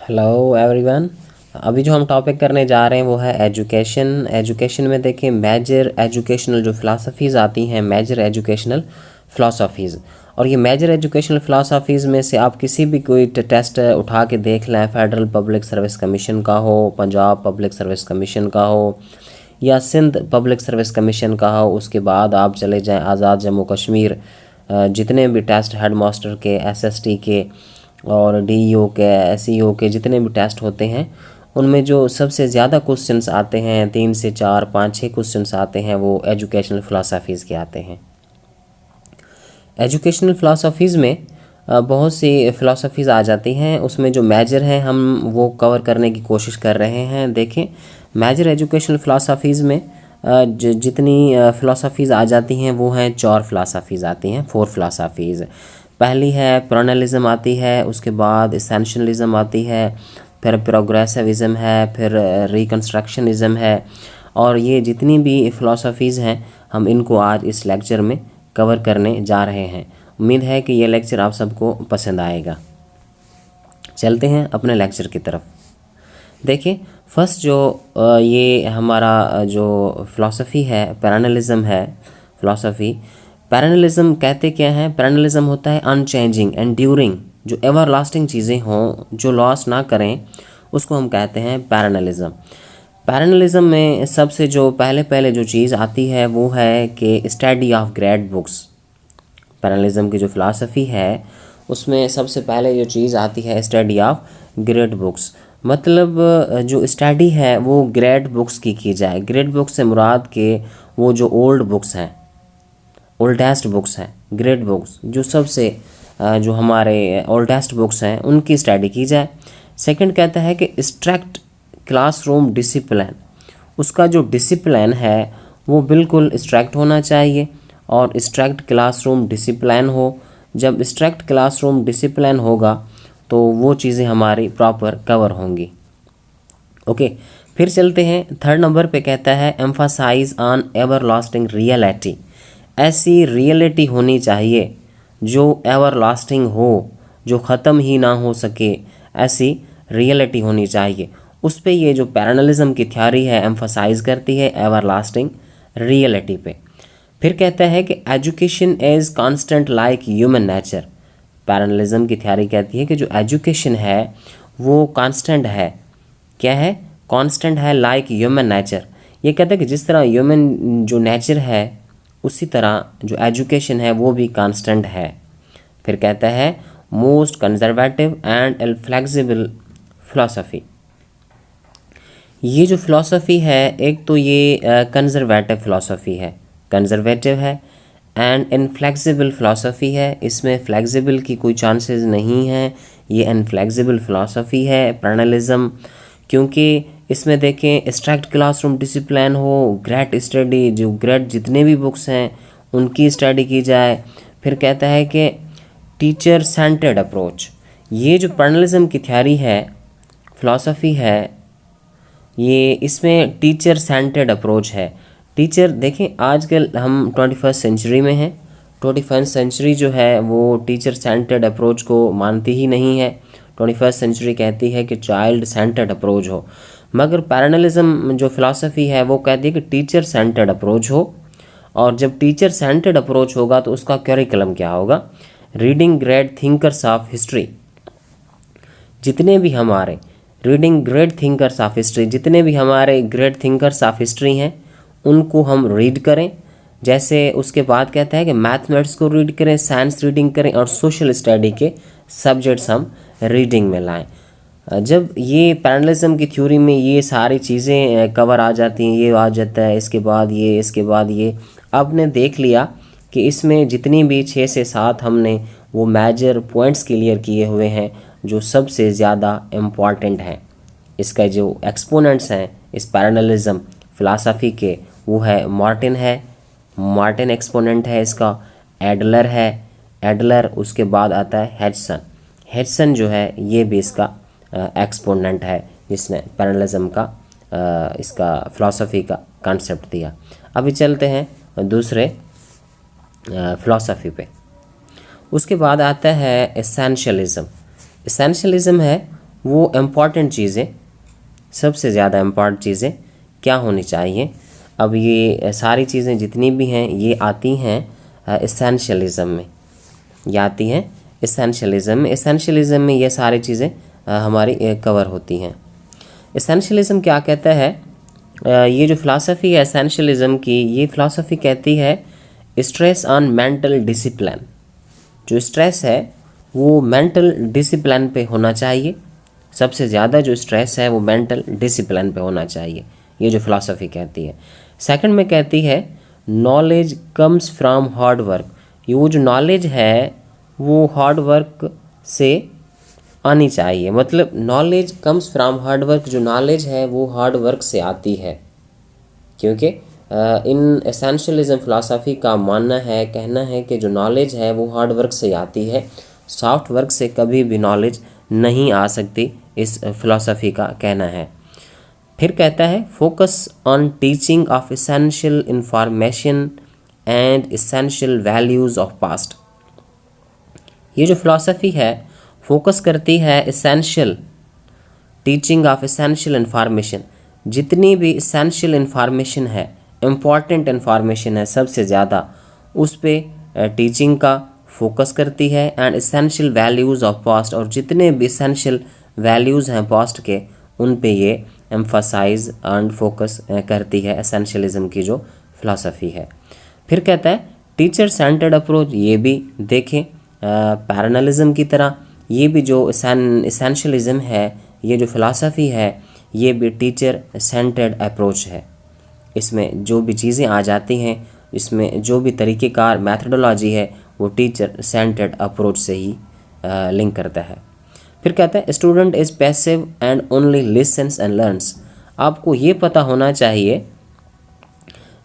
Hello everyone. अभी जो हम टॉपिक करने जा रहे हैं वो है एजुकेशन। एजुकेशन में देखिए मेजर एजुकेशनल जो फ़िलासफ़ीज़ आती हैं, मेजर एजुकेशनल फ़िलासफ़ीज़। और ये मेजर एजुकेशनल फ़िलासफ़ीज़ में से आप किसी भी कोई टेस्ट उठा के देख लें, फेडरल पब्लिक सर्विस कमीशन का हो, पंजाब पब्लिक सर्विस कमीशन का हो या सिंध पब्लिक सर्विस कमीशन का हो, उसके बाद आप चले जाएँ आज़ाद जम्मू कश्मीर, जितने भी टेस्ट हेड मास्टर के, एसएसटी के और डीईओ के, एसईओ के जितने भी टेस्ट होते हैं उनमें जो सबसे ज़्यादा क्वेश्चंस आते हैं, 3 से 4, 5, 6 क्वेश्चंस आते हैं, वो एजुकेशनल फ़िलासफ़ीज़ के आते हैं। एजुकेशनल फ़िलासफ़ीज़ में बहुत सी फ़िलासफ़ीज़ आ जाती हैं। उसमें जो मेजर हैं हम वो कवर करने की कोशिश कर रहे हैं। देखें, मेजर एजुकेशनल फ़िलासफ़ीज़ में जितनी फ़िलासफ़ीज़ आ जाती हैं वो हैं 4 फ़िलासफ़ीज़ आती हैं, 4 फ़िलासफ़ीज़। पहली है प्लूरलिज़म आती है, उसके बाद एसेंशियलिज़म आती है, फिर प्रोग्रेसिविज़म है, फिर रिकन्स्ट्रक्शनिज़म है। और ये जितनी भी फ़िलासफ़ीज़ हैं हम इनको आज इस लेक्चर में कवर करने जा रहे हैं। उम्मीद है कि ये लेक्चर आप सबको पसंद आएगा। चलते हैं अपने लेक्चर की तरफ। देखिए, फर्स्ट जो ये हमारा जो फ़िलासफ़ी है, पैरेललिज़म है फ़िलासफ़ी। पैरेललिज़म कहते क्या हैं? पैरेललिज़म होता है अनचेंजिंग, एंड्यूरिंग, जो एवर लास्टिंग चीज़ें हों, जो लॉस ना करें, उसको हम कहते हैं पैरेललिज़म। पैरेललिज़म में सबसे जो पहले जो चीज़ आती है वो है कि स्टडी ऑफ ग्रेट बुक्स। पैरेललिज़म की जो फ़िलासफ़ी है उसमें सबसे पहले जो चीज़ आती है स्टडी ऑफ ग्रेट बुक्स। मतलब जो स्टडी है वो ग्रेट बुक्स की जाए। ग्रेट बुक्स से मुराद के वो जो ओल्ड बुक्स हैं, ओल्डेस्ट बुक्स हैं, ग्रेट बुक्स जो सबसे जो हमारे ओल्डेस्ट बुक्स हैं उनकी स्टडी की जाए। सेकंड कहता है कि स्ट्रिक्ट क्लासरूम डिसिप्लिन, उसका जो डिसिप्लिन है वो बिल्कुल स्ट्रिक्ट होना चाहिए और स्ट्रिक्ट क्लासरूम डिसिप्लिन हो। जब स्ट्रिक्ट क्लासरूम डिसिप्लिन होगा तो वो चीज़ें हमारी प्रॉपर कवर होंगी। ओके, फिर चलते हैं थर्ड नंबर पे। कहता है emphasise on ever lasting reality. ऐसी रियलिटी होनी चाहिए जो एवर लास्टिंग हो, जो ख़त्म ही ना हो सके, ऐसी रियलिटी होनी चाहिए। उस पे ये जो पैरेललिज़म की थ्योरी है एम्फसाइज करती है एवर लास्टिंग रियलिटी पे। फिर कहता है कि education is constant like human nature. Parallelism की थ्योरी कहती है कि जो एजुकेशन है वो कांस्टेंट है। क्या है? कांस्टेंट है लाइक ह्यूमन नेचर। ये कहता है कि जिस तरह ह्यूमन जो नेचर है उसी तरह जो एजुकेशन है वो भी कांस्टेंट है। फिर कहता है most conservative and inflexible philosophy. ये जो फिलॉसफी है एक तो ये कंजर्वेटिव फिलॉसफी है, कंजर्वेटिव है, एंड इनफ्लेक्सिबल फिलॉसफी है। इसमें फ्लेक्सिबल की कोई चांसेस नहीं है, ये इनफ्लेक्सिबल फिलॉसफी है पैरेललिज़म। क्योंकि इसमें देखें स्ट्रिक्ट क्लासरूम डिसिप्लिन हो, ग्रेट स्टडी, जो ग्रेट जितने भी बुक्स हैं उनकी स्टडी की जाए। फिर कहता है कि टीचर सेंटर्ड अप्रोच। ये जो पैरेललिज़म की थ्योरी है, फिलॉसफी है, ये इसमें टीचर सेंटर्ड अप्रोच है। टीचर देखें, आजकल हम 21st सेंचुरी में हैं। 21st सेंचुरी जो है वो टीचर सेंटर्ड अप्रोच को मानती ही नहीं है। 21st सेंचुरी कहती है कि चाइल्ड सेंटर्ड अप्रोच हो, मगर पैरेललिज़म जो फ़िलासफ़ी है वो कहती है कि टीचर सेंटर्ड अप्रोच हो। और जब टीचर सेंटर्ड अप्रोच होगा तो उसका करिकुलम क्या होगा? Reading great thinkers of history. जितने भी हमारे reading great thinkers of history, जितने भी हमारे ग्रेट थिंकर्स ऑफ हिस्ट्री हैं उनको हम रीड करें। जैसे उसके बाद कहता है कि मैथमेटिक्स को रीड करें, साइंस रीडिंग करें और सोशल स्टडी के सब्जेक्ट्स हम रीडिंग में लाएं। जब ये पैरेललिज़म की थ्योरी में ये सारी चीज़ें कवर आ जाती हैं, ये आ जाता है, इसके बाद ये, इसके बाद ये, आपने देख लिया कि इसमें जितनी भी 6 से 7 हमने वो मेजर पॉइंट्स क्लियर किए हुए हैं जो सबसे ज़्यादा इम्पॉर्टेंट हैं। इसका जो एक्सपोनेंट्स हैं इस पैरेललिज़म फ़िलासफ़ी के वो है मार्टिन है, मार्टिन एक्सपोनेंट है इसका, एडलर है, एडलर, उसके बाद आता है हेडसन। हेडसन जो है ये भी इसका एक्सपोनेंट है जिसने पैरेललिज़म का इसका फ़िलासफ़ी का कॉन्सेप्ट दिया। अभी चलते हैं दूसरे फ़िलासफ़ी पे। उसके बाद आता है एसेंशियलिज़म। एसेंशियलिज़म है वो इम्पॉर्टेंट चीज़ें, सबसे ज़्यादा इम्पॉर्टेंट चीज़ें क्या होनी चाहिए। अब ये सारी चीज़ें जितनी भी हैं ये आती हैं एसेंशियलिज़म में, ये आती हैं एसेंशियलिज़म में। एसेंशियलिज़म में ये सारी चीज़ें हमारी कवर होती हैं। एसेंशियलिज़म क्या कहता है, ये जो फ़िलासफ़ी है एसेंशियलिज़म की, ये फ़िलासफ़ी कहती है स्ट्रेस ऑन मेंटल डिसिप्लिन। जो स्ट्रेस है वो मेंटल डिसिप्लिन पे होना चाहिए, सबसे ज़्यादा जो स्ट्रेस है वो मेंटल डिसिप्लिन पे होना चाहिए, ये जो फ़िलासफ़ी कहती है। सेकंड में कहती है knowledge comes from hard work. ये वो जो नॉलेज है वो हार्ड वर्क से आनी चाहिए, मतलब knowledge comes from hard work, जो नॉलेज है वो हार्ड वर्क से आती है। क्योंकि इन एसेंशियलिज्म फ़िलासफ़ी का मानना है, कहना है कि जो नॉलेज है वो हार्ड वर्क से आती है, सॉफ्ट वर्क से कभी भी नॉलेज नहीं आ सकती, इस फ़िलासफ़ी का कहना है। फिर कहता है focus on teaching of essential information and essential values of past. ये जो फ़िलासफ़ी है फोकस करती है essential teaching of essential information, जितनी भी एसेंशियल इंफॉर्मेशन है, इम्पॉर्टेंट इंफॉर्मेशन है सबसे ज़्यादा, उस पर टीचिंग का फोकस करती है। And essential values of past, और जितने भी एसेंशियल वैल्यूज़ हैं पास्ट के उन पे ये एम्फसाइज एंड फोकस करती है एसेंशियलिज्म की जो फ़िलासफ़ी है। फिर कहता है टीचर सेंटर्ड अप्रोच, ये भी देखें पैरेललिज्म की तरह, ये भी जो एसेंशियलिज्म है, ये जो फ़िलासफ़ी है, ये भी टीचर सेंटर्ड अप्रोच है। इसमें जो भी चीज़ें आ जाती हैं, इसमें जो भी तरीक़ेकार मैथडोलॉजी है वो टीचर सेंटर्ड अप्रोच से ही लिंक करता है। फिर कहता है student is passive and only lessons and learns. आपको ये पता होना चाहिए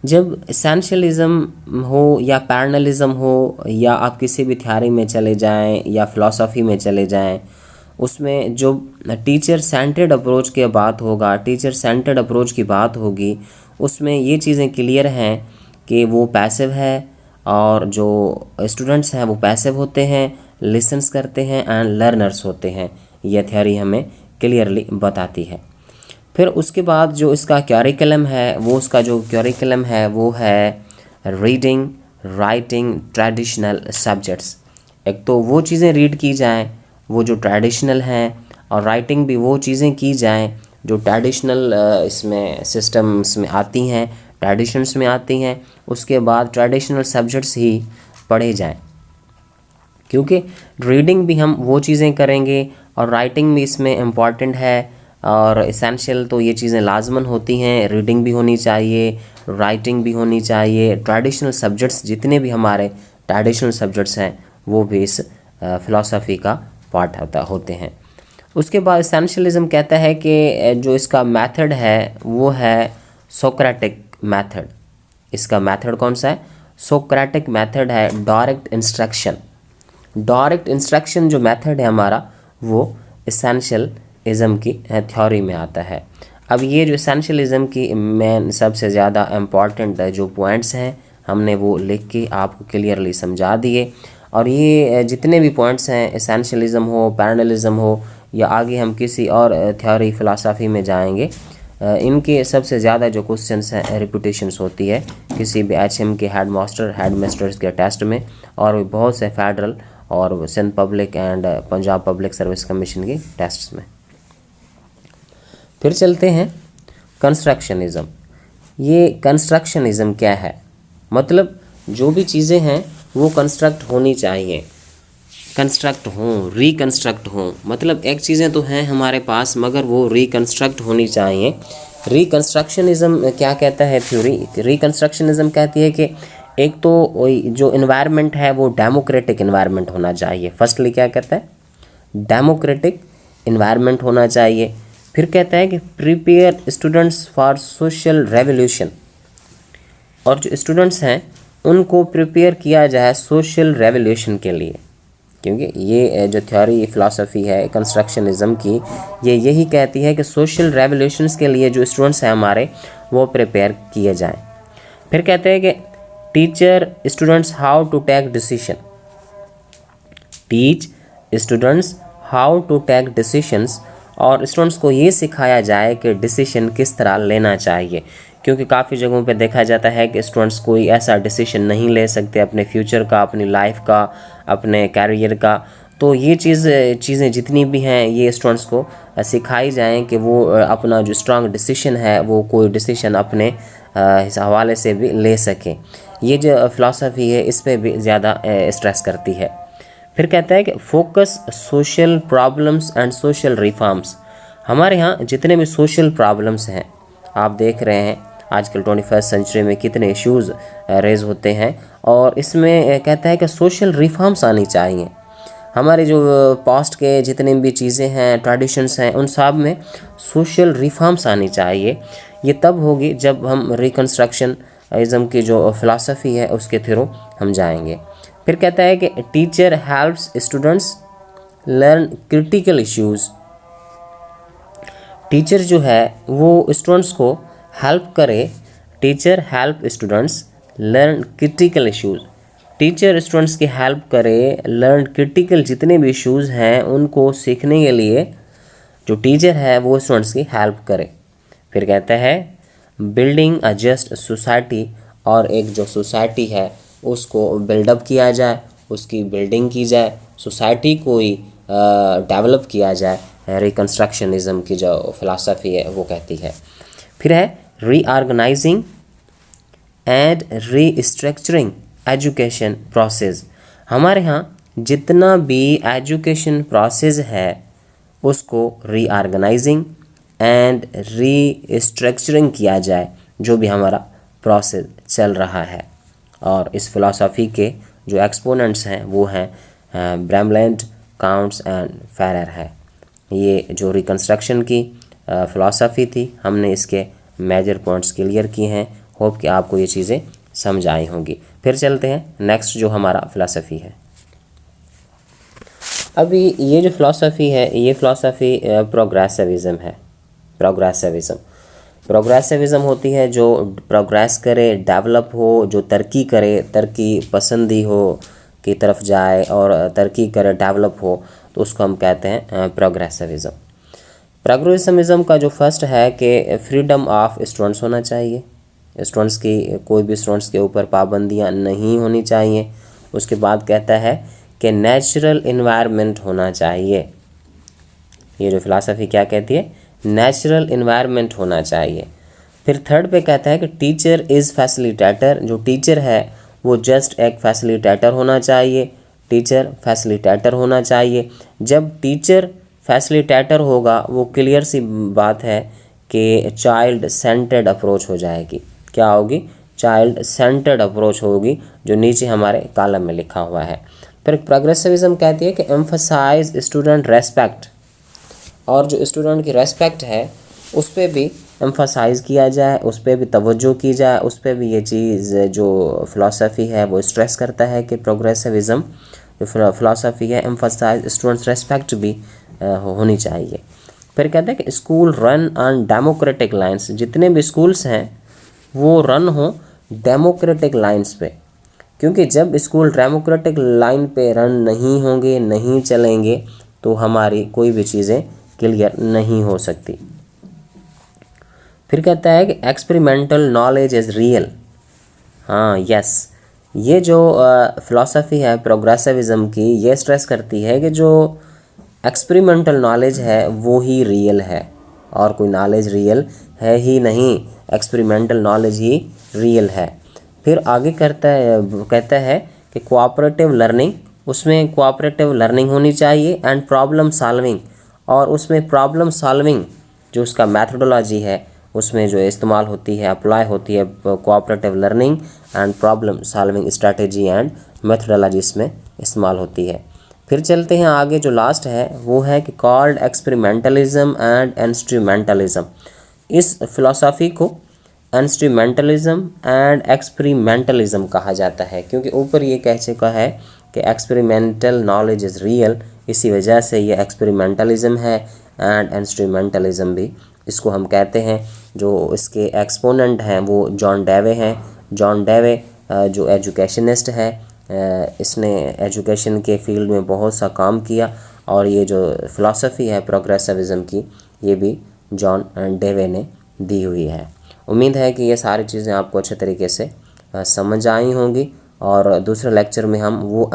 जब एसेंशियलिज्म हो या पैरेललिज्म हो या आप किसी भी थ्योरी में चले जाएं या फ़िलासफ़ी में चले जाएं, उसमें जो टीचर सेंटर्ड अप्रोच की बात होगा, टीचर सेंटर्ड अप्रोच की बात होगी, उसमें ये चीज़ें क्लियर हैं कि वो पैसिव है और जो स्टूडेंट्स हैं वो पैसिव होते हैं, लिसन्स करते हैं एंड लर्नर्स होते हैं। यह थ्योरी हमें क्लियरली बताती है। फिर उसके बाद जो इसका करिकुलम है, वो उसका जो करिकुलम है वो है रीडिंग, राइटिंग, ट्रेडिशनल सब्जेक्ट्स। एक तो वो चीज़ें रीड की जाएँ वो जो ट्रेडिशनल हैं, और राइटिंग भी वो चीज़ें की जाएँ जो ट्रेडिशनल इसमें सिस्टम्स में आती हैं, ट्रेडिशंस में आती हैं। उसके बाद ट्रेडिशनल सब्जेक्ट्स ही पढ़े जाएँ, क्योंकि रीडिंग भी हम वो चीज़ें करेंगे और राइटिंग भी इसमें इम्पॉर्टेंट है। और एसेंशियल तो ये चीज़ें लाजमन होती हैं, रीडिंग भी होनी चाहिए, राइटिंग भी होनी चाहिए। ट्रेडिशनल सब्जेक्ट्स जितने भी हमारे ट्रेडिशनल सब्जेक्ट्स हैं वो भी इस फ़िलासफ़ी का पार्ट होते हैं। उसके बाद एसेंशियलिज्म कहता है कि जो इसका मेथड है वो है सोक्रेटिक मेथड। इसका मेथड कौन सा है? सोक्रेटिक मेथड है, डायरेक्ट इंस्ट्रक्शन। डायरेक्ट इंस्ट्रक्शन जो मेथड है हमारा वो एसेंशियलिज्म की थ्योरी में आता है। अब ये जो एसेंशियलिज्म की मेन सबसे ज़्यादा इम्पॉर्टेंट जो पॉइंट्स हैं हमने वो लिख के आपको क्लियरली समझा दिए। और ये जितने भी पॉइंट्स हैं, एसेंशियलिज्म हो, पैरेललिज्म हो, या आगे हम किसी और थ्योरी फ़िलासफ़ी में जाएंगे, इनके सबसे ज़्यादा जो क्वेश्चंस हैं रिपीटेशंस होती है किसी भी HM के हेडमास्टर्स के टेस्ट में, और बहुत से फेडरल और Sindh public and Punjab public service commission के टेस्ट्स में। फिर चलते हैं कंस्ट्रक्शनिज़म। ये कंस्ट्रक्शनिज़म क्या है? मतलब जो भी चीज़ें हैं वो कंस्ट्रक्ट होनी चाहिए, कंस्ट्रक्ट हों, रिकंस्ट्रक्ट हों। मतलब एक चीज़ें तो हैं हमारे पास मगर वो रिकंस्ट्रक्ट होनी चाहिए। रिकंस्ट्रक्शनिज़म क्या कहता है थ्योरी? रिकंस्ट्रक्शनिज़म कहती है कि एक तो जो इन्वायरमेंट है वो डेमोक्रेटिक इन्वायरमेंट होना चाहिए। फर्स्टली क्या कहता है? डेमोक्रेटिक इन्वायरमेंट होना चाहिए। फिर कहता है कि prepare students for social revolution, और जो स्टूडेंट्स हैं उनको प्रिपेयर किया जाए सोशल रेवोल्यूशन के लिए। क्योंकि ये जो थ्योरी फ़िलासफ़ी है कंस्ट्रक्शनिज़म की, ये यही कहती है कि सोशल रेवोल्यूशंस के लिए जो स्टूडेंट्स हैं हमारे वो प्रिपेयर किए जाएं। फिर कहते हैं कि teacher students how to take decision, teach students how to take decisions, और स्टूडेंट्स को ये सिखाया जाए कि डिसीजन किस तरह लेना चाहिए, क्योंकि काफ़ी जगहों पे देखा जाता है कि स्टूडेंट्स कोई ऐसा डिसीजन नहीं ले सकते अपने फ्यूचर का, अपनी लाइफ का, अपने कैरियर का। तो ये चीज़ें जितनी भी हैं ये स्टूडेंट्स को सिखाई जाएं कि वो अपना जो स्ट्रांग डिसीजन है वो कोई डिसीजन अपने इस हवाले से भी ले सकें। ये जो फ़िलासफ़ी है इस पे भी ज़्यादा स्ट्रेस करती है। फिर कहता है कि focus social problems and social reforms. हमारे यहाँ जितने भी सोशल प्रॉब्लम्स हैं, आप देख रहे हैं आजकल 21st सेंचुरी में कितने इश्यूज़ रेज होते हैं, और इसमें कहता है कि सोशल रिफॉर्म्स आनी चाहिए। हमारे जो पास्ट के जितने भी चीज़ें हैं, ट्रेडिशंस हैं, उन सब में सोशल रिफॉर्म्स आनी चाहिए। ये तब होगी जब हम रिकन्स्ट्रक्शनिज़म की जो फ़िलासफ़ी है उसके थ्रू हम जाएंगे। फिर कहता है कि teacher helps students learn critical issues. Teacher जो है वो स्टूडेंट्स को हेल्प करे, teacher help students learn critical issues. Teacher students की हेल्प करे लर्न क्रिटिकल जितने भी इश्यूज़ हैं उनको सीखने के लिए जो टीचर है वो स्टूडेंट्स की हेल्प करे। फिर कहता है बिल्डिंग अ जस्ट सोसाइटी, और एक जो सोसाइटी है उसको बिल्डअप किया जाए, उसकी बिल्डिंग की जाए, सोसाइटी को ही डेवलप किया जाए। रिकन्स्ट्रक्शनिज़म की जो फ़िलासफ़ी है वो कहती है। फिर है reorganising and restructuring education process. हमारे यहाँ जितना भी एजुकेशन प्रोसेस है उसको रीऑर्गेनाइजिंग एंड रीस्ट्रक्चरिंग किया जाए, जो भी हमारा प्रोसेस चल रहा है। और इस फ़िलासफ़ी के जो एक्सपोनेंट्स हैं वो हैं ब्रैमलैंड, काउंट्स एंड फेरर है। ये जो रिकन्स्ट्रक्शन की फ़िलासफ़ी थी, हमने इसके मेजर पॉइंट्स क्लियर किए हैं। होप कि आपको ये चीज़ें समझ आई होंगी। फिर चलते हैं नेक्स्ट जो हमारा फ़िलासफ़ी है। अभी ये जो फ़िलासफ़ी है ये फ़िलासफ़ी प्रोग्रेसिविज़म है। प्रोग्रेसिविज़म होती है जो प्रोग्रेस करे, डेवलप हो, जो तरक्की करे, तरक्की पसंदी हो की तरफ जाए और तरक्की करे, डेवलप हो, तो उसको हम कहते हैं प्रोग्रेसिविज़म। प्रोग्रेसिविज़म का जो फर्स्ट है कि फ्रीडम ऑफ स्टूडेंट्स होना चाहिए। स्टूडेंट्स की कोई भी स्टूडेंट्स के ऊपर पाबंदियां नहीं होनी चाहिए। उसके बाद कहता है कि नेचुरल इन्वायरमेंट होना चाहिए। ये जो फ़िलासफ़ी क्या कहती है, नेचुरल इन्वायरमेंट होना चाहिए। फिर थर्ड पे कहता है कि टीचर इज़ फैसिलिटेटर। जो टीचर है वो जस्ट एक फैसिलिटेटर होना चाहिए। टीचर फैसिलिटेटर होना चाहिए। जब टीचर फैसिलिटेटर होगा वो क्लियर सी बात है कि चाइल्ड सेंटर्ड अप्रोच हो जाएगी। क्या होगी? चाइल्ड सेंटर्ड अप्रोच होगी, जो नीचे हमारे कॉलम में लिखा हुआ है। फिर प्रोग्रेसिविज़म कहती है कि एम्फसाइज स्टूडेंट रेस्पेक्ट, और जो स्टूडेंट की रेस्पेक्ट है उस पर भी एम्फसाइज़ किया जाए, उस पर भी तवज्जो की जाए, उस पर भी ये चीज़ जो फ़िलासफ़ी है वो स्ट्रेस करता है कि प्रोग्रेसिविज़म जो फ़िलासफ़ी है एम्फसाइज स्टूडेंट्स रेस्पेक्ट भी होनी चाहिए। फिर कहते हैं कि school run on democratic lines. जितने भी स्कूल्स हैं वो रन हो डेमोक्रेटिक लाइन्स पे, क्योंकि जब स्कूल डेमोक्रेटिक लाइन पे रन नहीं होंगे, नहीं चलेंगे, तो हमारी कोई भी चीज़ें क्लियर नहीं हो सकती। फिर कहता है कि एक्सपेरिमेंटल नॉलेज इज़ रियल। हाँ, यस, ये जो फ़िलासफ़ी है प्रोग्रेसिविज़म की, ये स्ट्रेस करती है कि जो एक्सपेरिमेंटल नॉलेज है वो ही रियल है, और कोई नॉलेज रियल है ही नहीं, एक्सपेरिमेंटल नॉलेज ही रियल है। फिर आगे कहता है कि कोऑपरेटिव लर्निंग, उसमें कोऑपरेटिव लर्निंग होनी चाहिए, एंड प्रॉब्लम सॉल्विंग, और उसमें प्रॉब्लम सॉल्विंग जो उसका मैथडोलॉजी है उसमें जो इस्तेमाल होती है, अप्लाई होती है cooperative learning and problem solving strategy and methodology इसमें इस्तेमाल होती है। फिर चलते हैं आगे, जो लास्ट है वो है कि कॉल्ड एक्सपेरिमेंटलिज्म एंड इंस्ट्रूमेंटलिज्म। इस फिलॉसफी को इंस्ट्रूमेंटलिज्म एंड एक्सपेरिमेंटलिज्म कहा जाता है, क्योंकि ऊपर ये कह चुका है कि एक्सपेरिमेंटल नॉलेज इज़ रियल, इसी वजह से ये एक्सपेरिमेंटलिज्म है एंड इंस्ट्रूमेंटलिज्म भी इसको हम कहते हैं। जो इसके एक्सपोनेंट हैं वो जॉन डेवे हैं। जॉन डेवे जो एजुकेशनिस्ट है, इसने एजुकेशन के फील्ड में बहुत सा काम किया और ये जो फ़िलासफ़ी है प्रोग्रेसिविज़म की, ये भी जॉन डेवे ने दी हुई है। उम्मीद है कि ये सारी चीज़ें आपको अच्छे तरीके से समझ आई होंगी और दूसरे लेक्चर में हम वो